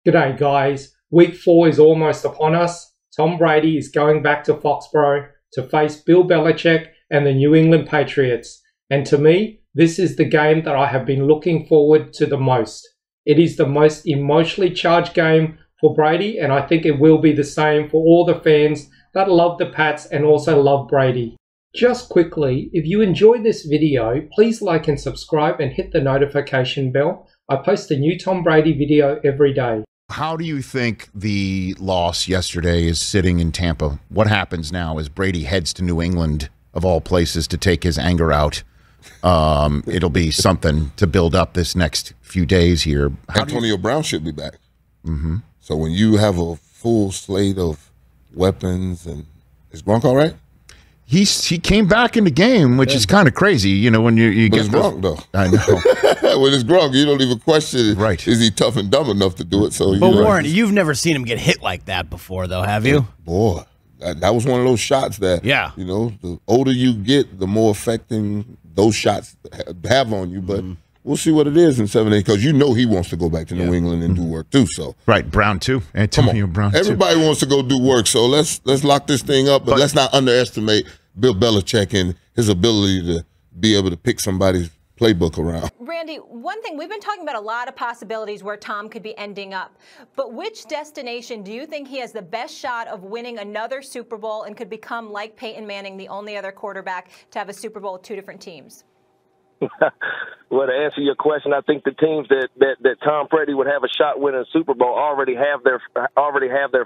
G'day guys, week 4 is almost upon us. Tom Brady is going back to Foxborough to face Bill Belichick and the New England Patriots. And to me, this is the game that I have been looking forward to the most. It is the most emotionally charged game for Brady, and I think it will be the same for all the fans that love the Pats and also love Brady. Just quickly, if you enjoyed this video, please like and subscribe and hit the notification bell. I post a new Tom Brady video every day. How do you think the loss yesterday is sitting in Tampa? What happens now as Brady heads to New England, of all places, to take his anger out? It'll be something to build up this next few days here. Antonio Brown should be back. Mm-hmm. So when you have a full slate of weapons, and is Gronk all right? He came back in the game, which is kind of crazy, you know, when you but get it's Gronk, though. I know. When it's Gronk, you don't even question, right? Is he tough and dumb enough to do it? So, but Warren, you've never seen him get hit like that before, though, have you? Boy, that was one of those shots that, you know, the older you get, the more affecting those shots have on you. But we'll see what it is in 7 days, because you know he wants to go back to New England and do work too. So Brown too, Antonio Brown. Everybody wants to go do work. So let's lock this thing up, but let's not underestimate Bill Belichick and his ability to be able to pick somebody's playbook around. Randy, one thing, we've been talking about a lot of possibilities where Tom could be ending up, but which destination do you think he has the best shot of winning another Super Bowl and could become, like Peyton Manning, the only other quarterback to have a Super Bowl with 2 different teams? Well, to answer your question, I think the teams that Tom Brady would have a shot winning a Super Bowl already have their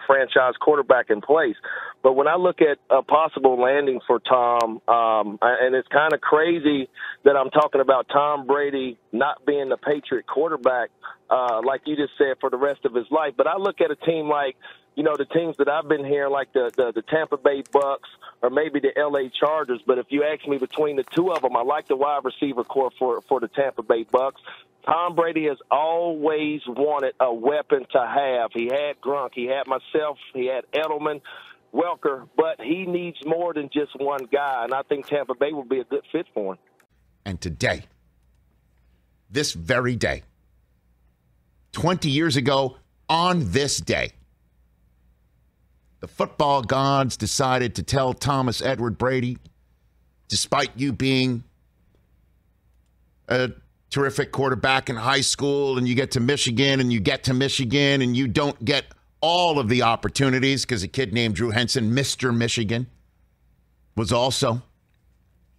franchise quarterback in place. But when I look at a possible landing for Tom, and it's kind of crazy that I'm talking about Tom Brady not being the Patriot quarterback, like you just said, for the rest of his life. But I look at a team like, you know, the teams that I've been hearing, like the Tampa Bay Bucks or maybe the L.A. Chargers. But if you ask me between the two of them, I like the wide receiver core for the Tampa Bay Bucks. Tom Brady has always wanted a weapon to have. He had Gronk, he had myself, he had Edelman, Welker, but he needs more than just one guy, and I think Tampa Bay will be a good fit for him. And today, this very day, 20 years ago on this day, the football gods decided to tell Thomas Edward Brady, despite you being a terrific quarterback in high school and you get to Michigan and you don't get all of the opportunities because a kid named Drew Henson, Mr. Michigan, was also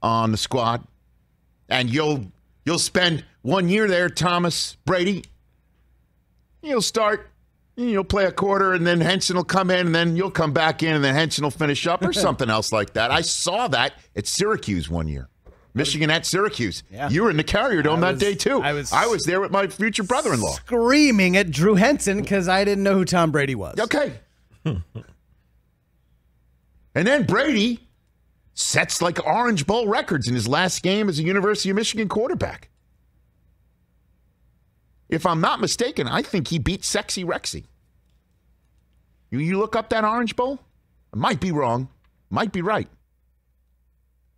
on the squad. And you'll spend 1 year there, Thomas Brady. You'll start. You'll play a quarter, and then Henson will come in, and then you'll come back in, and then Henson will finish up, or something else like that. I saw that at Syracuse 1 year. Michigan at Syracuse. Yeah. You were in the Carrier Dome that day, too. I was there with my future brother-in-law. Screaming at Drew Henson because I didn't know who Tom Brady was. Okay. And then Brady sets like Orange Bowl records in his last game as a University of Michigan quarterback. If I'm not mistaken, I think he beat Sexy Rexy. You look up that Orange Bowl? I might be wrong. Might be right.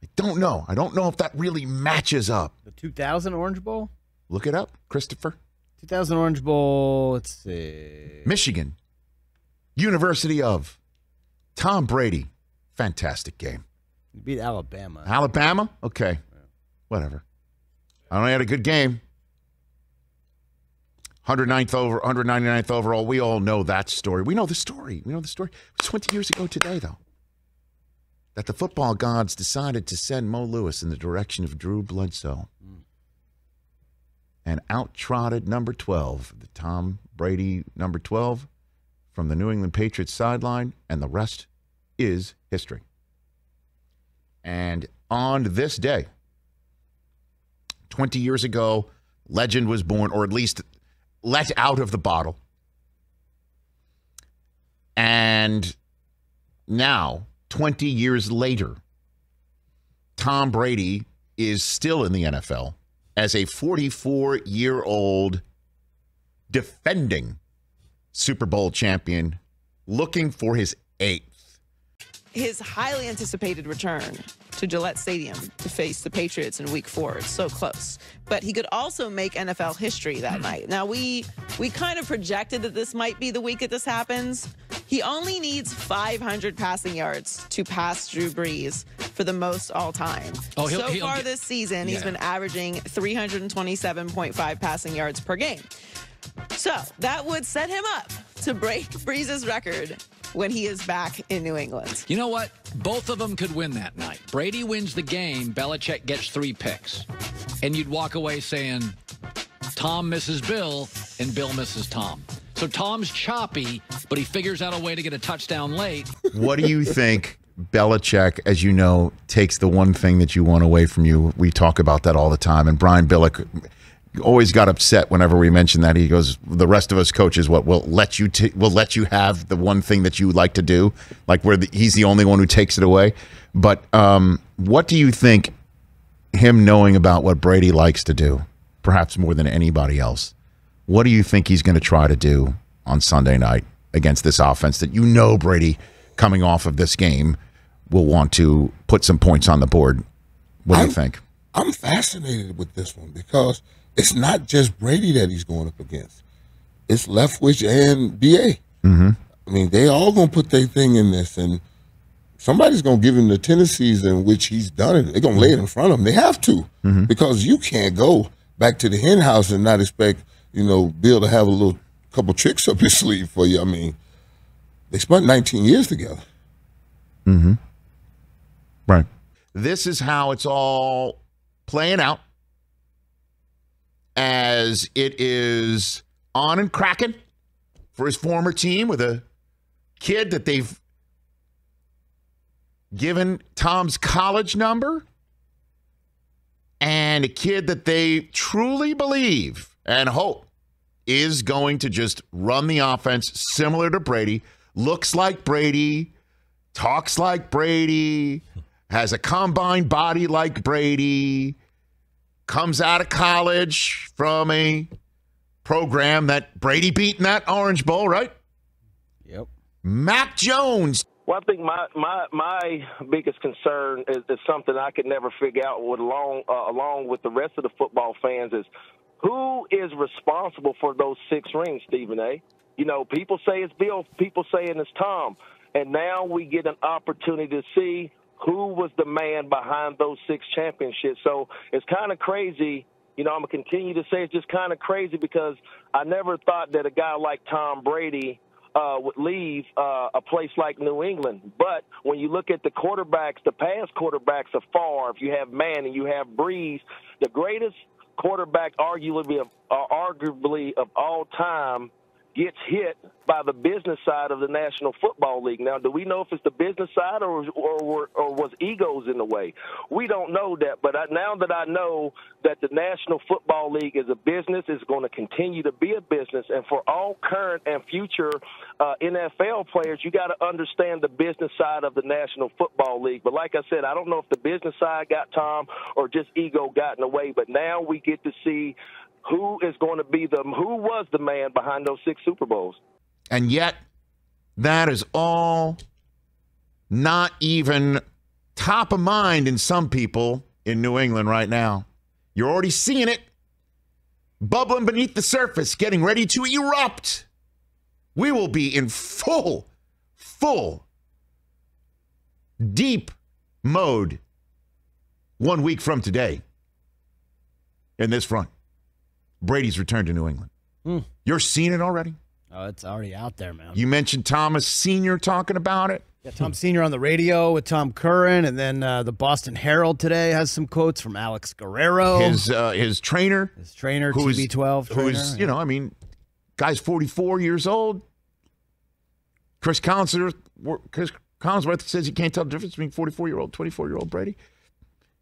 I don't know. I don't know if that really matches up. The 2000 Orange Bowl? Look it up, Christopher. 2000 Orange Bowl, let's see. Michigan. University of Tom Brady. Fantastic game. You beat Alabama. Alabama? Okay. Whatever. I only had a good game. 199th overall. We all know that story. We know the story. It was 20 years ago today, though, that the football gods decided to send Mo Lewis in the direction of Drew Bledsoe. And out-trotted number 12, the Tom Brady number 12, from the New England Patriots sideline, and the rest is history. And on this day, 20 years ago, legend was born, or at least let out of the bottle. And now, 20 years later, Tom Brady is still in the NFL as a 44-year-old defending Super Bowl champion, looking for his 8th. His highly anticipated return to Gillette Stadium to face the Patriots in Week 4. It's so close. But he could also make NFL history that night. Now, we kind of projected that this might be the week that this happens. He only needs 500 passing yards to pass Drew Brees for the most all time. So far this season, he's been averaging 327.5 passing yards per game. So that would set him up to break Brees' record when he is back in New England. You know what? Both of them could win that night. Brady wins the game, Belichick gets 3 picks. And you'd walk away saying, Tom misses Bill, and Bill misses Tom. So Tom's choppy, but he figures out a way to get a touchdown late. What do you think Belichick, as you know, takes the one thing that you want away from you? We talk about that all the time. And Brian Billick always got upset whenever we mentioned that. He goes, the rest of us coaches, what will let you have the one thing that you like to do, like he's the only one who takes it away. But what do you think him knowing about what Brady likes to do, perhaps more than anybody else, what do you think he's going to try to do on Sunday night against this offense that you know Brady, coming off of this game, will want to put some points on the board? What do you think? I'm fascinated with this one because it's not just Brady that he's going up against. It's Leftwich and BA. I mean, they all going to put their thing in this, and somebody's going to give him the tendencies in which he's done it. They're going to lay it in front of him. They have to because you can't go back to the hen house and not expect, Bill to have a couple tricks up his sleeve for you. I mean, they spent 19 years together. Right. This is how it's all playing out, as it is on and cracking for his former team with a kid that they've given Tom's college number and a kid that they truly believe and hope is going to just run the offense similar to Brady, looks like Brady, talks like Brady, has a combined body like Brady, comes out of college from a program that Brady beat in that Orange Bowl, right? Yep. Mac Jones. Well, I think my biggest concern is something I could never figure out along with the rest of the football fans is who is responsible for those 6 rings, Stephen A. People say it's Bill, people saying it's Tom, and now we get an opportunity to see who was the man behind those 6 championships. So it's kind of crazy. I'm going to continue to say it's just kind of crazy because I never thought that a guy like Tom Brady would leave a place like New England. But when you look at the quarterbacks, the past quarterbacks of Favre, you have Manning, you have Brees, the greatest quarterback arguably of all time gets hit by the business side of the National Football League. Now, do we know if it's the business side or was egos in the way? We don't know that, but now that I know that the National Football League is a business, it's going to continue to be a business, and for all current and future NFL players, you got to understand the business side of the National Football League. But like I said, I don't know if the business side got Tom or just ego got in the way, but now we get to see who was the man behind those 6 Super Bowls. And yet, that is all not even top of mind in some people in New England right now. You're already seeing it bubbling beneath the surface, getting ready to erupt. We will be in full, deep mode 1 week from today in this front. Brady's return to New England. You're seeing it already? Oh, it's already out there, man. You mentioned Thomas Sr. talking about it. Yeah, Tom Sr. on the radio with Tom Curran, and then the Boston Herald today has some quotes from Alex Guerrero. His trainer. His trainer, TB12 trainer. Who's, guy's 44 years old. Chris Collinsworth says you can't tell the difference between 44-year-old, 24-year-old Brady.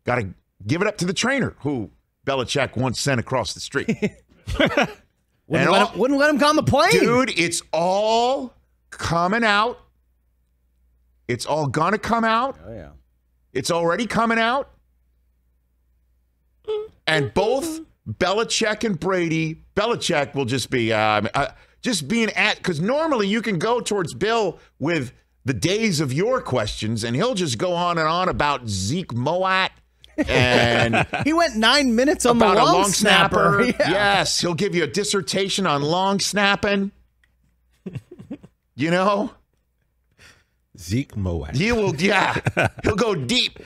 Got to give it up to the trainer, who Belichick once sent across the street. Wouldn't let him come on the plane. Dude, it's all coming out. It's all going to come out. Oh, yeah. It's already coming out. And both Belichick and Brady, Belichick will just be just being because normally you can go towards Bill with the days of your questions, and he'll just go on and on about Zeke Moat. And he went 9 minutes on about the a long long snapper. Yeah. Yes, he'll give you a dissertation on long snapping. You know? Zeke Moat. He will, yeah. He'll go deep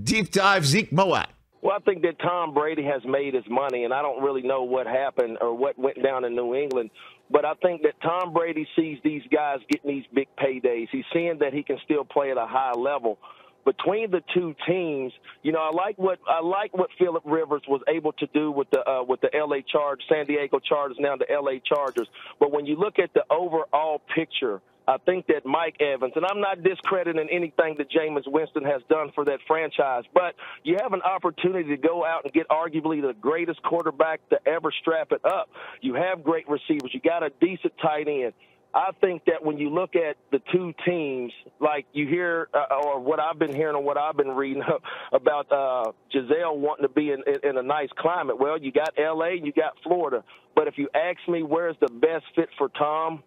dive Zeke Moat. Well, I think that Tom Brady has made his money, and I don't really know what happened or what went down in New England. But I think that Tom Brady sees these guys getting these big paydays. He's seeing that he can still play at a high level. Between the two teams, you know, I like what Phillip Rivers was able to do with the LA Chargers, San Diego Chargers, now the LA Chargers. But when you look at the overall picture, I think that Mike Evans, and I'm not discrediting anything that Jameis Winston has done for that franchise, but you have an opportunity to go out and get arguably the greatest quarterback to ever strap it up. You have great receivers. You got a decent tight end. I think that when you look at the two teams, like you hear, or what I've been hearing or what I've been reading about Giselle wanting to be in a nice climate. Well, you got L.A. and you got Florida. But if you ask me where's the best fit for Tom,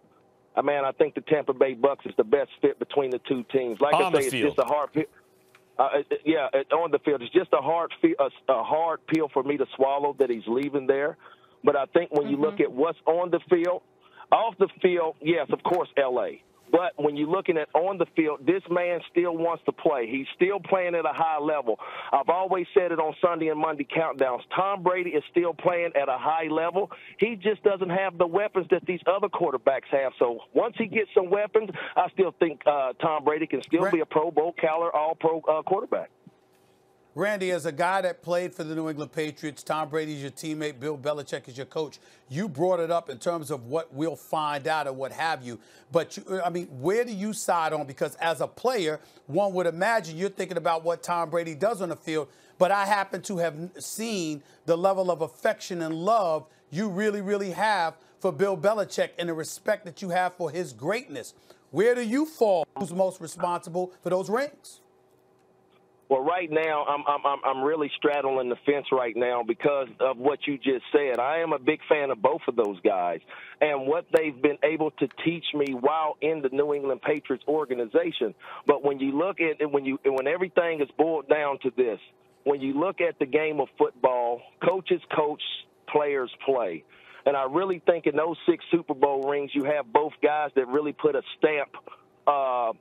I think the Tampa Bay Bucs is the best fit between the two teams. Like I say, it's just a hard on the field. It's just a hard pill for me to swallow that he's leaving there. But I think when you look at what's on the field, off the field, yes, of course, L.A. But when you're looking at on the field, this man still wants to play. He's still playing at a high level. I've always said it on Sunday and Monday countdowns. Tom Brady is still playing at a high level. He just doesn't have the weapons that these other quarterbacks have. So once he gets some weapons, I still think Tom Brady can still be a Pro Bowl caliber, all-pro quarterback. Randy, as a guy that played for the New England Patriots, Tom Brady's your teammate, Bill Belichick is your coach. You brought it up in terms of what we'll find out or what have you. But, where do you side on? Because as a player, one would imagine you're thinking about what Tom Brady does on the field. But I happen to have seen the level of affection and love you really, really have for Bill Belichick and the respect that you have for his greatness. Where do you fall? Who's most responsible for those rings? Well, right now, I'm really straddling the fence right now because of what you just said. I am a big fan of both of those guys and what they've been able to teach me while in the New England Patriots organization. But when you look at it, when everything is boiled down to this, when you look at the game of football, coaches coach, players play. And I really think in those 6 Super Bowl rings, you have both guys that really put a stamp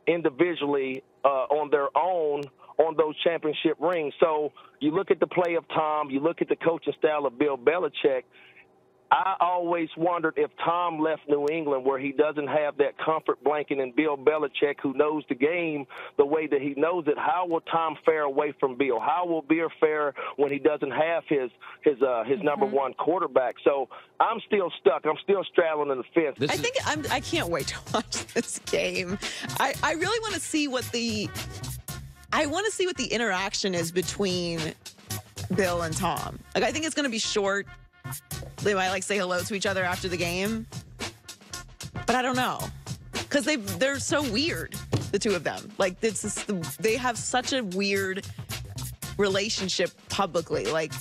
individually on their own on those championship rings. So you look at the play of Tom, you look at the coaching style of Bill Belichick. I always wondered if Tom left New England where he doesn't have that comfort blanket in Bill Belichick who knows the game the way that he knows it, how will Tom fare away from Bill? How will Bill fare when he doesn't have his number one quarterback? So I'm still stuck. I'm still straddling in the fence. I can't wait to watch this game. I really want to see what the interaction is between Bill and Tom. Like, I think it's going to be short. They might say hello to each other after the game, but I don't know because they're so weird, the two of them. Like, they have such a weird relationship publicly. Like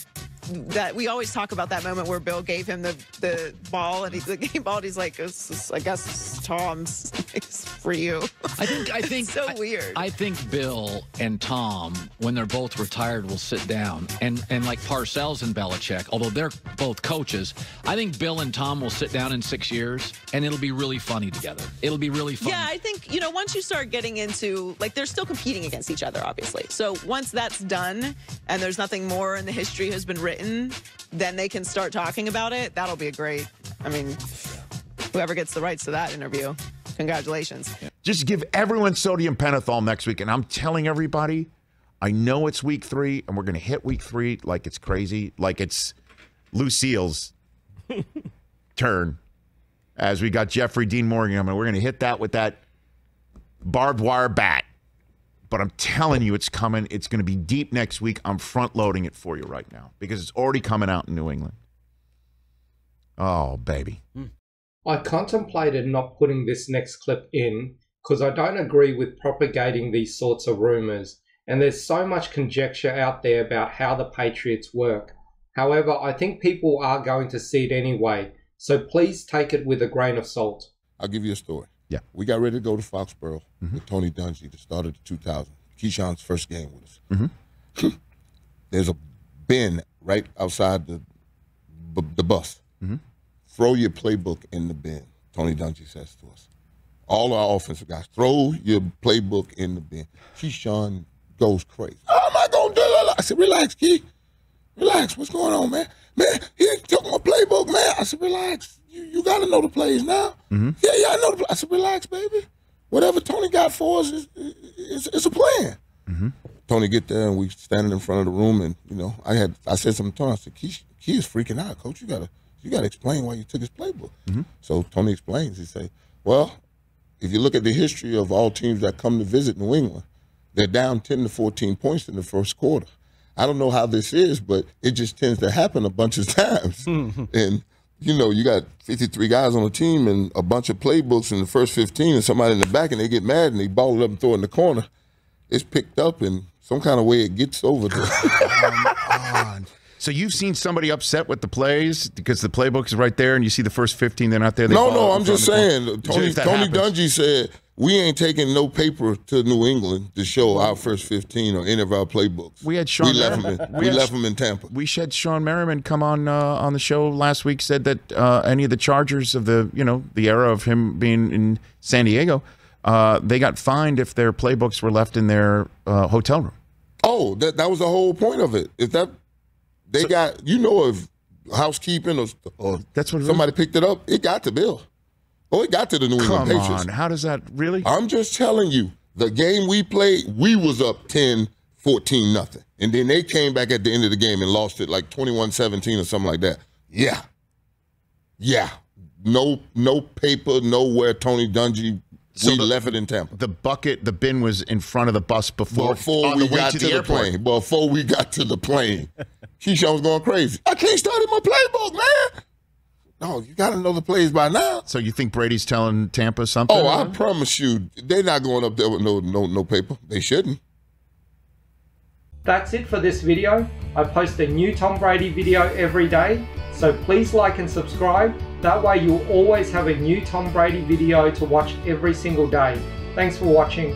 that, we always talk about that moment where Bill gave him the ball and the game ball. And he's like, I guess Tom's for you. I think so weird. I think Bill and Tom, when they're both retired, will sit down and like Parcells and Belichick, although they're both coaches, I think Bill and Tom will sit down in 6 years and it'll be really funny together. It'll be really fun. Yeah, I think, once you start getting into, they're still competing against each other, obviously. So once that's done and there's nothing more and the history has been written, then they can start talking about it. That'll be whoever gets the rights to that interview. Congratulations. Just give everyone sodium pentothal next week. And I'm telling everybody, I know it's week 3, and we're going to hit week 3 like it's crazy, like it's Lucille's turn. As we got Jeffrey Dean Morgan, we're going to hit that with that barbed wire bat. But I'm telling you, it's coming. It's going to be deep next week. I'm front-loading it for you right now because it's already coming out in New England. Oh, baby. I contemplated not putting this next clip in because I don't agree with propagating these sorts of rumors, and there's so much conjecture out there about how the Patriots work. However, I think people are going to see it anyway, so please take it with a grain of salt. I'll give you a story. Yeah. We got ready to go to Foxborough with Tony Dungy, the start of the 2000s. Keyshawn's first game with us. There's a bin right outside the bus. Throw your playbook in the bin, Tony Dungy says to us. All our offensive guys, throw your playbook in the bin. Keyshawn goes crazy. How am I going to do that? I said, relax, Key. Relax. What's going on, man? Man, he took my playbook, man. I said, relax. You got to know the plays now. Yeah, I know the plays. I said, relax, baby. Whatever Tony got for us is a plan. Tony get there, and we standing in front of the room, and, you know, I said something to Tony. I said, Key is freaking out, Coach. You gotta explain why you took his playbook. So Tony explains. He say, well, if you look at the history of all teams that come to visit New England, they're down 10 to 14 points in the first quarter. I don't know how this is, but it just tends to happen a bunch of times. And, you know, you got 53 guys on the team and a bunch of playbooks in the first 15 and somebody in the back, and they get mad and they ball it up and throw it in the corner. It's picked up in some kind of way it gets over there. So you've seen somebody upset with the plays because the playbook is right there and you see the first 15, they're not there. No, I'm just saying. Tony Dungy said, we ain't taking no paper to New England to show our first 15 or any of our playbooks. We had Sean. We left them in Tampa. We had Sean Merriman come on the show last week. Said that any of the Chargers of the era of him being in San Diego, they got fined if their playbooks were left in their hotel room. Oh, that was the whole point of it. If that got, you know, if housekeeping or that's what somebody picked it up, it got to Bill. Oh, it got to the New England Patriots. Come on, how does that really? I'm just telling you, the game we played, we was up 10-14 nothing. And then they came back at the end of the game and lost it like 21-17 or something like that. Yeah. No paper, nowhere Tony Dungy. So we left it in Tampa. The bin was in front of the bus before we got to the plane. Before we got to the plane. Keyshawn was going crazy. I can't start in my playbook, man. No, you got to know the plays by now. So you think Brady's telling Tampa something? Oh, I promise you, they're not going up there with no paper. They shouldn't. That's it for this video. I post a new Tom Brady video every day, so please like and subscribe. That way you'll always have a new Tom Brady video to watch every single day. Thanks for watching.